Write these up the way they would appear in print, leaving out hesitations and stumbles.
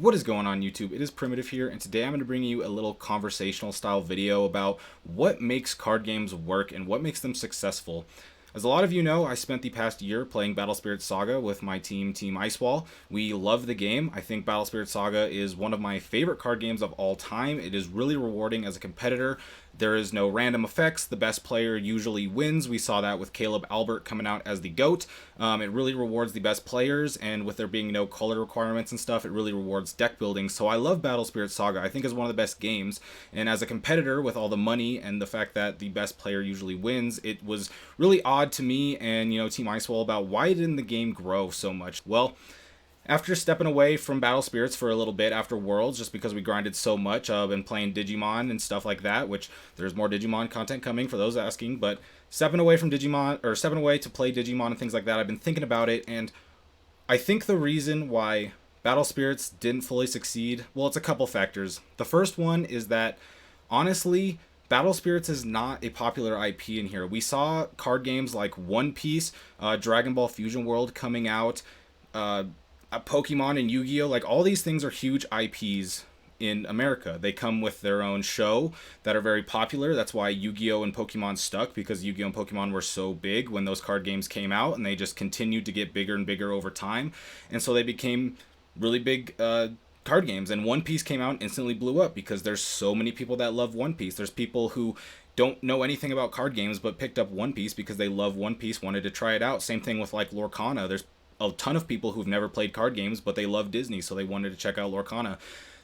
What is going on YouTube? It is Primitive here, and today I'm going to bring you a little conversational style video about what makes card games work and what makes them successful. As a lot of you know, I spent the past year playing Battlespirit Saga with my team, Team Icewall. We love the game. I think Battlespirit Saga is one of my favorite card games of all time. It is really rewarding as a competitor. There is no random effects. The best player usually wins. We saw that with Caleb Albert coming out as the GOAT. It really rewards the best players, and with there being no color requirements and stuff, it really rewards deck building. So I love Battlespirit Saga. I think it's one of the best games, and as a competitor with all the money and the fact that the best player usually wins, it was really odd to me and Team Icewall about why didn't the game grow so much. Well, after stepping away from Battle Spirits for a little bit after Worlds, just because we grinded so much and playing Digimon and stuff like that, which there's more Digimon content coming for those asking, but stepping away from Digimon, or stepping away to play Digimon and things like that, I've been thinking about it, and I think the reason why Battle Spirits didn't fully succeed, well, it's a couple factors. The first one is that, honestly, Battle Spirits is not a popular IP in here. We saw card games like One Piece, Dragon Ball Fusion World coming out, Pokemon and Yu-Gi-Oh! Like, all these things are huge IPs in America. They come with their own show that are very popular. That's why Yu-Gi-Oh! And Pokemon stuck, because Yu-Gi-Oh! And Pokemon were so big when those card games came out, and they just continued to get bigger and bigger over time. And so they became really big card games. And One Piece came out and instantly blew up because there's so many people that love One Piece. There's people who don't know anything about card games but picked up One Piece because they love One Piece, wanted to try it out. Same thing with like Lorcana. There's a ton of people who've never played card games, but they love Disney, so they wanted to check out Lorcana.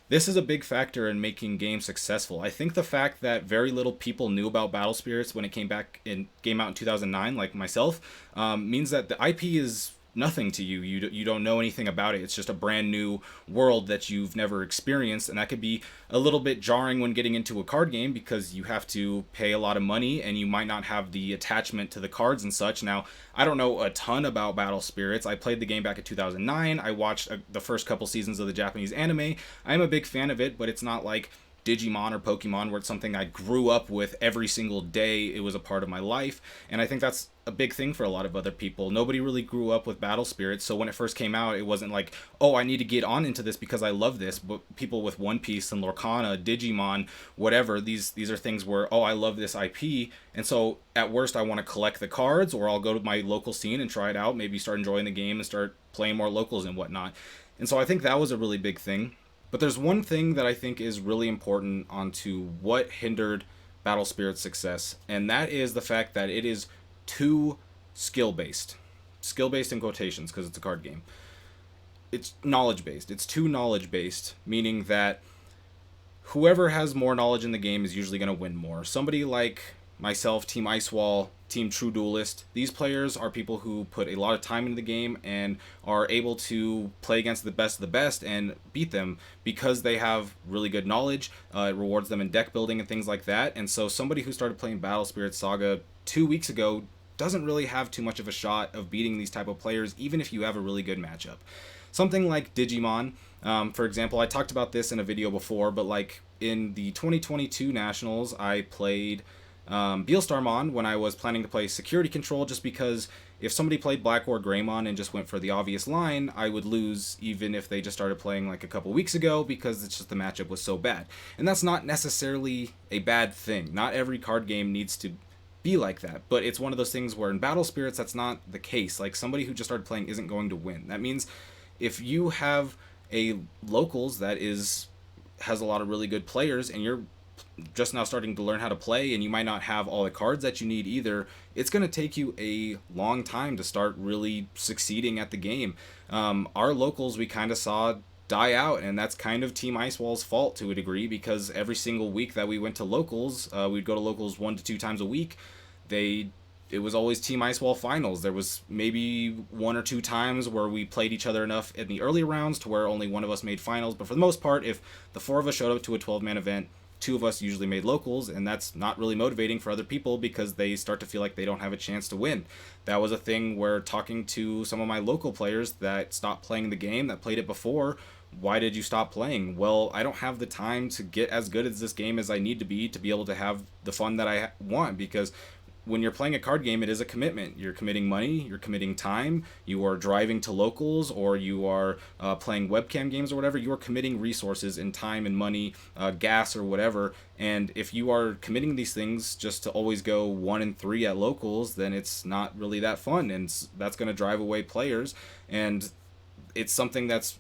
This is a big factor in making games successful. I think the fact that very little people knew about Battle Spirits when it came out in 2009, like myself, means that the IP is nothing to you. You don't know anything about it. It's just a brand new world that you've never experienced, and that could be a little bit jarring when getting into a card game because you have to pay a lot of money and you might not have the attachment to the cards and such. Now, I don't know a ton about Battle Spirits. I played the game back in 2009. I watched the first couple seasons of the Japanese anime. I'm a big fan of it, but it's not like Digimon or Pokemon where it's something I grew up with every single day. It was a part of my life, and I think that's a big thing for a lot of other people. Nobody really grew up with Battle Spirits, so when it first came out, it wasn't like, oh, I need to get on into this because I love this. But people with One Piece and Lorcana, Digimon, whatever, these are things where, oh, I love this IP, and so at worst I want to collect the cards, or I'll go to my local scene and try it out, maybe start enjoying the game and start playing more locals and whatnot. And so I think that was a really big thing. But there's one thing that I think is really important onto what hindered Battle Spirit's success, and that is the fact that it is too skill-based. Skill-based in quotations, because it's a card game. It's knowledge-based. It's too knowledge-based, meaning that whoever has more knowledge in the game is usually going to win more. Somebody like myself, Team Icewall, Team True Duelist, these players are people who put a lot of time into the game and are able to play against the best and beat them because they have really good knowledge. It rewards them in deck building and things like that. And so somebody who started playing Battle Spirit Saga 2 weeks ago doesn't really have too much of a shot of beating these type of players, even if you have a really good matchup. Something like Digimon, for example, I talked about this in a video before, but like in the 2022 Nationals, I played Beelstarmon when I was planning to play Security Control, just because if somebody played Black or Greymon and just went for the obvious line, I would lose even if they just started playing like a couple weeks ago, because it's just the matchup was so bad. And that's not necessarily a bad thing. Not every card game needs to be like that, but it's one of those things where in Battle Spirits that's not the case. Like, somebody who just started playing isn't going to win. That means if you have a locals that has a lot of really good players and you're just now starting to learn how to play and you might not have all the cards that you need either, it's going to take you a long time to start really succeeding at the game. Our locals we kind of saw die out, and that's kind of Team Icewall's fault to a degree, because every single week that we went to locals, we'd go to locals 1 to 2 times a week. It was always Team Icewall finals. There was maybe 1 or 2 times where we played each other enough in the early rounds to where only one of us made finals, but for the most part, if the 4 of us showed up to a 12-man event, 2 of us usually made locals, and that's not really motivating for other people because they start to feel like they don't have a chance to win. That was a thing where talking to some of my local players that stopped playing the game, that played it before, why did you stop playing? Well, I don't have the time to get as good at this game as I need to be able to have the fun that I want, because when you're playing a card game, it is a commitment. You're committing money, you're committing time, you are driving to locals, or you are playing webcam games or whatever. You are committing resources and time and money, gas or whatever. And if you are committing these things just to always go 1-3 at locals, then it's not really that fun, and that's going to drive away players. And it's something that's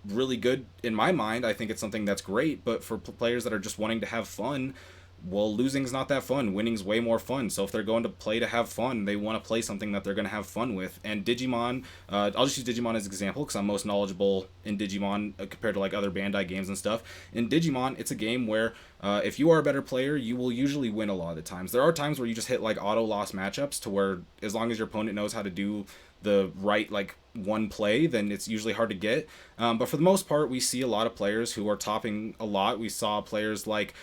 really good in my mind. I think it's something that's great, but for players that are just wanting to have fun, well, losing's not that fun. Winning's way more fun. So if they're going to play to have fun, they want to play something that they're going to have fun with. And Digimon, I'll just use Digimon as an example because I'm most knowledgeable in Digimon compared to like other Bandai games and stuff. In Digimon, it's a game where if you are a better player, you will usually win a lot of the times. There are times where you just hit like auto loss matchups to where as long as your opponent knows how to do the right like one play, then it's usually hard to get. But for the most part, we see a lot of players who are topping a lot. We saw players like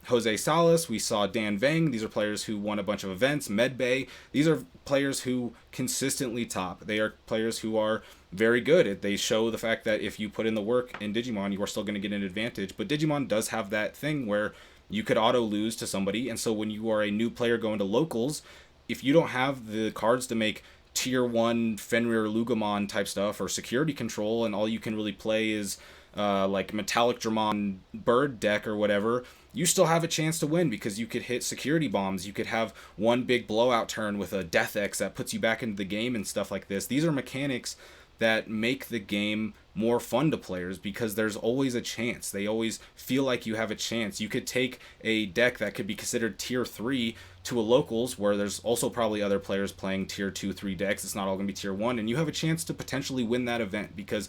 Jose Salas, we saw Dan Vang. These are players who won a bunch of events. Medbay. These are players who consistently top. They are players who are very good. They show the fact that if you put in the work in Digimon, you are still going to get an advantage. But Digimon does have that thing where you could auto lose to somebody. And so when you are a new player going to locals, if you don't have the cards to make tier 1 Fenrir Lugomon type stuff or security control, and all you can really play is like Metallic Dramon bird deck or whatever, you still have a chance to win because you could hit security bombs. You could have one big blowout turn with a Death X that puts you back into the game and stuff like this. These are mechanics that make the game more fun to players because there's always a chance. They always feel like you have a chance. You could take a deck that could be considered tier 3 to a locals where there's also probably other players playing tier 2, 3 decks. It's not all going to be tier 1, and you have a chance to potentially win that event because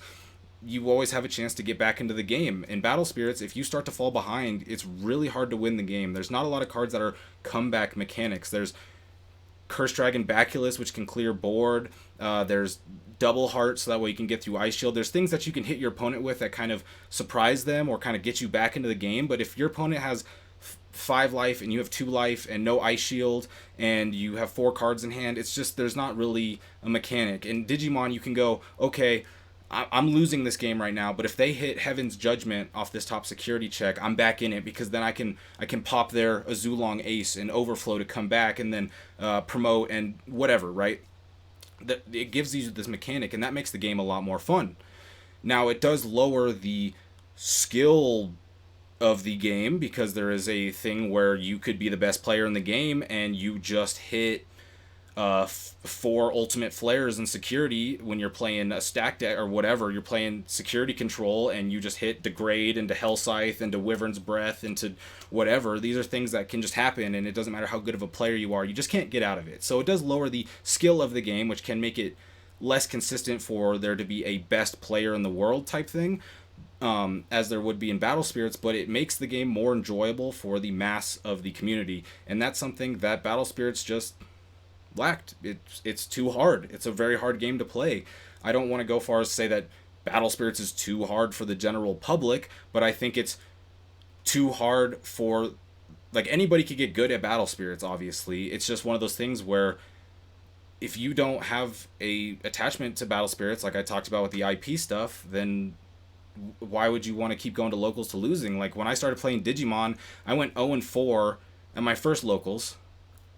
you always have a chance to get back into the game. In Battle Spirits, if you start to fall behind, it's really hard to win the game. There's not a lot of cards that are comeback mechanics. There's Curse Dragon Baculus, which can clear board. There's Double Heart, so that way you can get through Ice Shield. There's things that you can hit your opponent with that kind of surprise them or kind of get you back into the game. But if your opponent has 5 life and you have 2 life and no Ice Shield and you have 4 cards in hand, it's just there's not really a mechanic. In Digimon, you can go, okay, I'm losing this game right now, but if they hit Heaven's Judgment off this top security check, I'm back in it because then I can pop their Azulong Ace and Overflow to come back and then promote and whatever, right? It gives you this mechanic, and that makes the game a lot more fun. Now, it does lower the skill of the game because there is a thing where you could be the best player in the game and you just hit 4 ultimate flares and security when you're playing a stack deck or whatever. You're playing security control and you just hit Degrade into Hell Scythe into Wyvern's Breath into whatever. These are things that can just happen, and it doesn't matter how good of a player you are, you just can't get out of it. So it does lower the skill of the game, which can make it less consistent for there to be a best player in the world type thing, as there would be in Battle Spirits, but it makes the game more enjoyable for the mass of the community, and that's something that Battle Spirits just lacked. It's too hard. It's a very hard game to play. I don't want to go far as to say that Battle Spirits is too hard for the general public, but I think it's too hard for, like, anybody could get good at Battle Spirits, obviously. It's just one of those things where if you don't have a attachment to Battle Spirits, like I talked about with the IP stuff, then why would you want to keep going to locals to losing? Like, when I started playing Digimon, I went 0-4 at my first locals,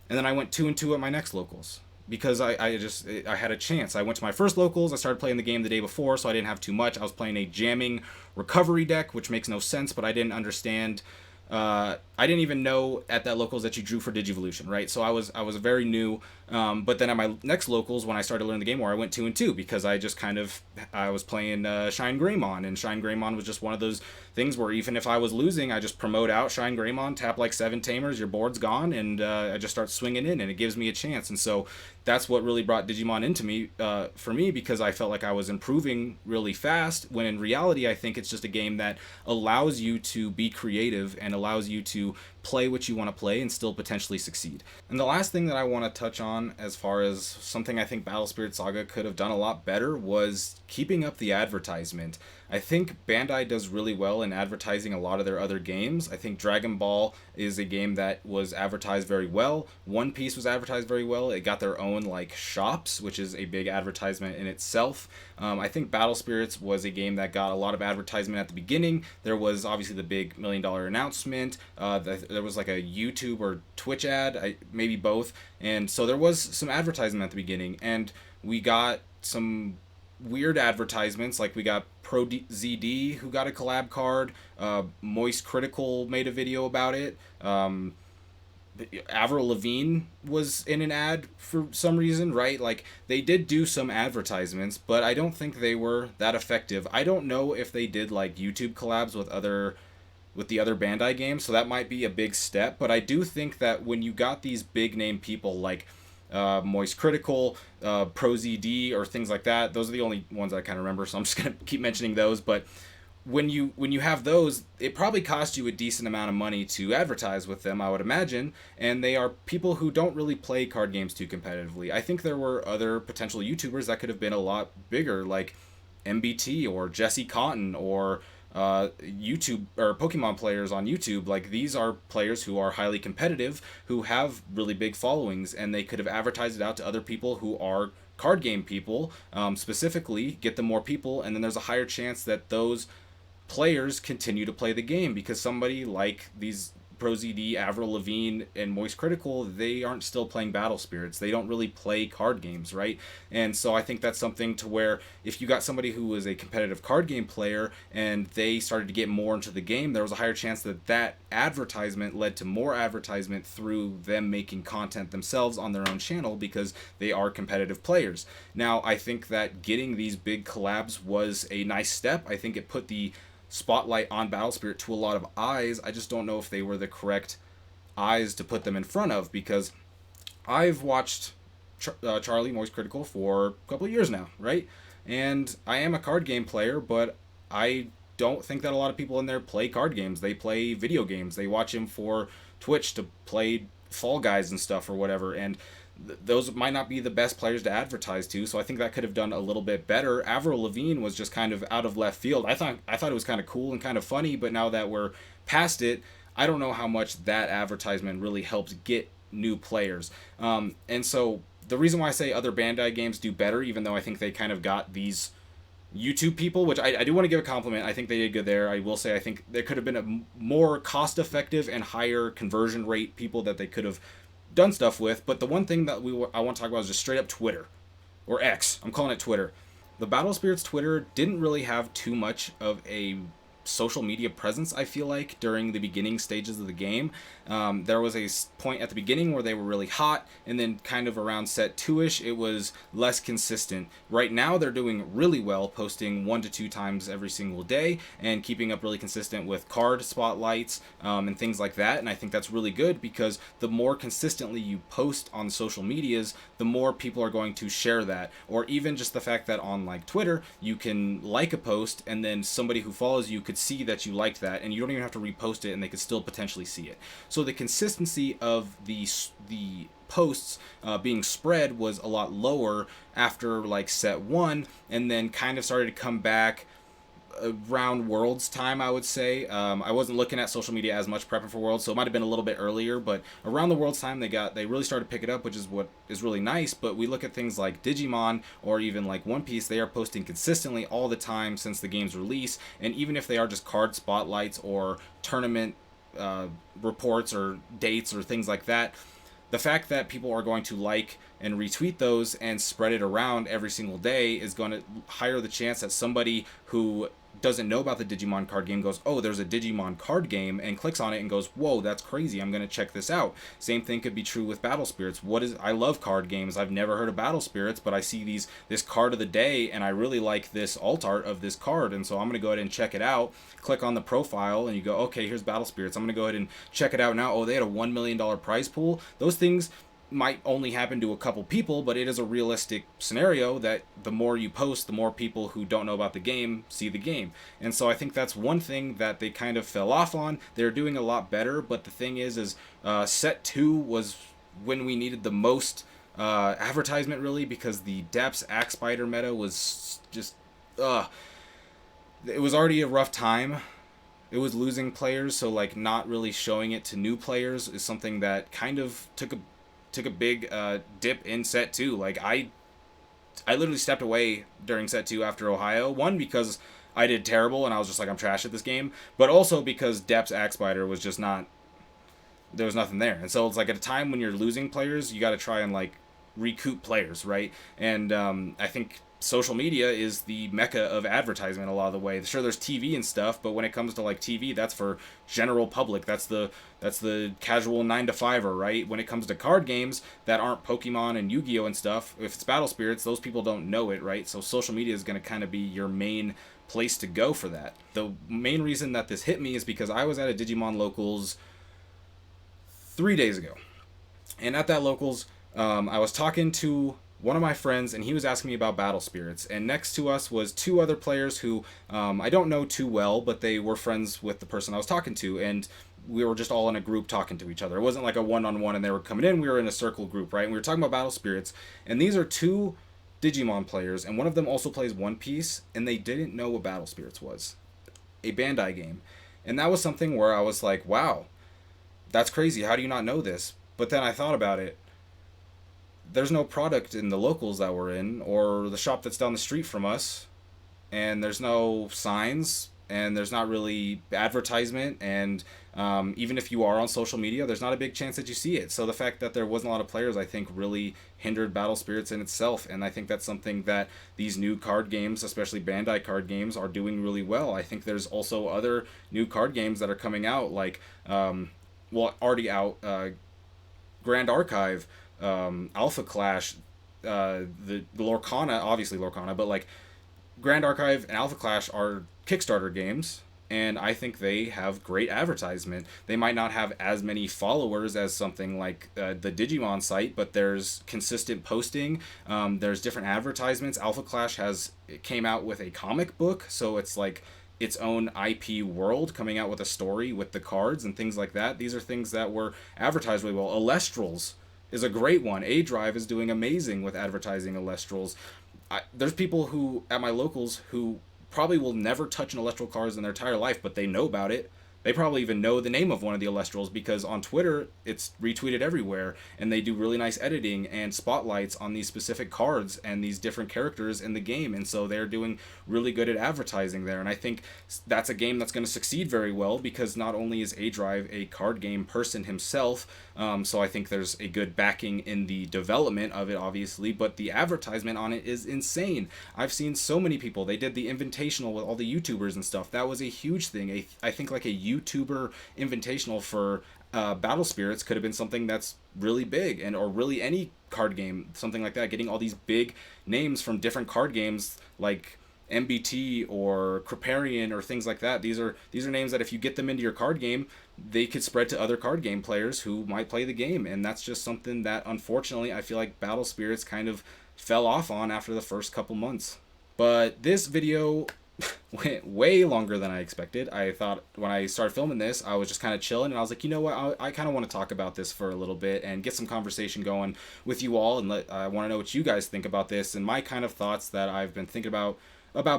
and then I went 2-2 at my next locals because I had a chance. I went to my first locals. I started playing the game the day before, so I didn't have too much. I was playing a jamming recovery deck, which makes no sense, but I didn't understand. I didn't even know at that locals that you drew for Digivolution, right? So I was very new. But then at my next locals, when I started learning the game more, I went 2-2 because I was playing Shine Greymon, and Shine Greymon was just one of those things where even if I was losing, I just promote out Shine Greymon, tap like 7 Tamers, your board's gone, and I just start swinging in, and it gives me a chance. And so that's what really brought Digimon into me, for me, because I felt like I was improving really fast, when in reality I think it's just a game that allows you to be creative and allows you to play what you want to play and still potentially succeed. And the last thing that I want to touch on, as far as something I think Battle Spirit Saga could have done a lot better, was keeping up the advertisement. I think Bandai does really well in advertising a lot of their other games. I think Dragon Ball is a game that was advertised very well. One Piece was advertised very well. It got their own like shops, which is a big advertisement in itself. I think Battle Spirits was a game that got a lot of advertisement at the beginning. There was obviously the big $1 million announcement. There there was like a YouTube or Twitch ad, maybe both, and so there was some advertisement at the beginning, and we got some weird advertisements. Like we got ZD who got a collab card. Moist Critical made a video about it. Avril Lavigne was in an ad for some reason, right? Like they did do some advertisements, but I don't think they were that effective. I don't know if they did like YouTube collabs with the other Bandai games, so that might be a big step. But I do think that when you got these big name people like Moist Critical, ProZD, or things like that, those are the only ones I kind of remember. So I'm just gonna keep mentioning those, but when you have those, it probably costs you a decent amount of money to advertise with them, I would imagine, and they are people who don't really play card games too competitively. I think there were other potential YouTubers that could have been a lot bigger, like MBT or Jesse Cotton or YouTube or Pokemon players on YouTube. Like these are players who are highly competitive, who have really big followings, and they could have advertised it out to other people who are card game people, specifically get them more people, and then there's a higher chance that those players continue to play the game, because somebody like these ProZD, Avril Lavigne, and Moist Critical, they aren't still playing Battle Spirits. They don't really play card games, right? And so I think that's something to where if you got somebody who was a competitive card game player and they started to get more into the game, there was a higher chance that that advertisement led to more advertisement through them making content themselves on their own channel because they are competitive players. Now, I think that getting these big collabs was a nice step. I think it put the spotlight on Battle Spirit to a lot of eyes. I just don't know if they were the correct eyes to put them in front of, because I've watched Charlie Moist Critical for a couple of years now, right? And I am a card game player, but I don't think that a lot of people in there play card games. They play video games. They watch him for Twitch to play Fall Guys and stuff or whatever, and those might not be the best players to advertise to, so I think that could have done a little bit better. Avril Lavigne was just kind of out of left field. I thought it was kind of cool and kind of funny, but now that we're past it, I don't know how much that advertisement really helps get new players. And so the reason why I say other Bandai games do better, even though I think they kind of got these YouTube people, which I do want to give a compliment. I think they did good there. I will say I think there could have been a more cost-effective and higher conversion rate people that they could have done stuff with. But the one thing that I want to talk about is just straight up Twitter, or X. I'm calling it Twitter. The Battle Spirits Twitter didn't really have too much of a social media presence, I feel like, during the beginning stages of the game. There was a point at the beginning where they were really hot, and then kind of around set 2-ish, it was less consistent. Right now, they're doing really well, posting 1 to 2 times every single day, and keeping up really consistent with card spotlights, and things like that, and I think that's really good, because the more consistently you post on social medias, the more people are going to share that. Or even just the fact that on like Twitter, you can like a post, and then somebody who follows you could see that you liked that, and you don't even have to repost it, and they could still potentially see it. So the consistency of the posts being spread was a lot lower after like set 1, and then kind of started to come back around Worlds time, I would say. I wasn't looking at social media as much prepping for Worlds, so it might have been a little bit earlier, but around the Worlds time they really started to pick it up, which is what is really nice. But we look at things like Digimon or even like One Piece, they are posting consistently all the time since the game's release, and even if they are just card spotlights or tournament reports or dates or things like that, the fact that people are going to like and retweet those and spread it around every single day is going to higher the chance that somebody who doesn't know about the Digimon card game goes, oh, there's a Digimon card game, and clicks on it and goes, whoa, that's crazy, I'm going to check this out. Same thing could be true with Battle Spirits. I love card games. I've never heard of Battle Spirits, but I see this card of the day, and I really like this alt art of this card, and so I'm going to go ahead and check it out. Click on the profile, and you go, okay, here's Battle Spirits. I'm going to go ahead and check it out now. Oh, they had a $1 million prize pool. Those things might only happen to a couple people, but it is a realistic scenario that the more you post, the more people who don't know about the game see the game. And so I think that's one thing that they kind of fell off on. They're doing a lot better, but the thing is set 2 was when we needed the most advertisement, really, because the Depths Axe Spider meta was just it was already a rough time. It was losing players, so like not really showing it to new players is something that kind of took a big dip in set 2. Like I literally stepped away during set 2 after Ohio. One, because I did terrible and I was just like, I'm trash at this game, but also because Depths Axe Spider was just not there was nothing there. And so it's like at a time when you're losing players, you got to try and like recoup players, right? And I think social media is the mecca of advertisement a lot of the way. Sure, there's TV and stuff, but when it comes to like TV, that's for general public. That's the casual 9 to 5er, right? When it comes to card games that aren't Pokemon and Yu-Gi-Oh and stuff, if it's Battle Spirits, those people don't know it, right? So social media is going to kind of be your main place to go for that. The main reason that this hit me is because I was at a Digimon Locals 3 days ago, and at that Locals, I was talking to one of my friends, and he was asking me about Battle Spirits. And next to us was two other players who I don't know too well, but they were friends with the person I was talking to, and we were just all in a group talking to each other. It wasn't like a one-on-one, and they were coming in. We were in a circle group, right? And we were talking about Battle Spirits, and these are two Digimon players, and one of them also plays One Piece, and they didn't know what Battle Spirits was, a Bandai game. And that was something where I was like, wow, that's crazy. How do you not know this? But then I thought about it. There's no product in the Locals that we're in, or the shop that's down the street from us, and there's no signs, and there's not really advertisement, and even if you are on social media, there's not a big chance that you see it. So the fact that there wasn't a lot of players, I think, really hindered Battle Spirits in itself, and I think that's something that these new card games, especially Bandai card games, are doing really well. I think there's also other new card games that are coming out, like, already out, Grand Archive, Alpha Clash, the Lorcana, obviously Lorcana, but like Grand Archive and Alpha Clash are Kickstarter games, and I think they have great advertisement. They might not have as many followers as something like the Digimon site, but there's consistent posting. There's different advertisements. Alpha Clash came out with a comic book, so it's like its own IP world, coming out with a story with the cards and things like that. These are things that were advertised really well. Alestrals is a great one. A Drive is doing amazing with advertising Alestrals. There's people who at my Locals who probably will never touch an Elestral card in their entire life, but they know about it. They probably even know the name of one of the Alestrals because on Twitter it's retweeted everywhere, and they do really nice editing and spotlights on these specific cards and these different characters in the game, and so they're doing really good at advertising there. And I think that's a game that's going to succeed very well because not only is A Drive a card game person himself, so I think there's a good backing in the development of it, obviously, but the advertisement on it is insane. I've seen so many people. They did the Invitational with all the YouTubers and stuff. That was a huge thing. I think like a YouTuber Invitational for Battle Spirits could have been something that's really big, or really any card game, something like that, getting all these big names from different card games like MBT or Kripparrian or things like that. These are names that if you get them into your card game, they could spread to other card game players who might play the game, and that's just something that unfortunately I feel like Battle Spirits kind of fell off on after the first couple months. But this video went way longer than I expected. I thought when I started filming this, I was just kind of chilling, and I was like, you know what, I kind of want to talk about this for a little bit and get some conversation going with you all, and I want to know what you guys think about this and my kind of thoughts that I've been thinking about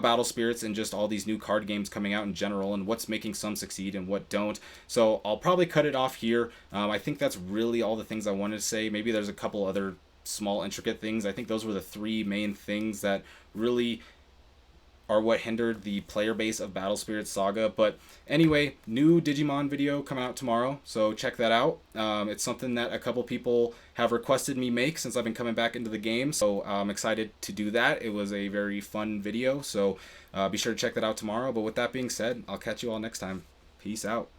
Battle Spirits and just all these new card games coming out in general and what's making some succeed and what don't. So I'll probably cut it off here. I think that's really all the things I wanted to say. Maybe there's a couple other small intricate things. I think those were the three main things that really are what hindered the player base of Battle Spirits Saga. But anyway, new Digimon video coming out tomorrow, so check that out. It's something that a couple people have requested me make since I've been coming back into the game, so I'm excited to do that. It was a very fun video, so be sure to check that out tomorrow. But with that being said, I'll catch you all next time. Peace out.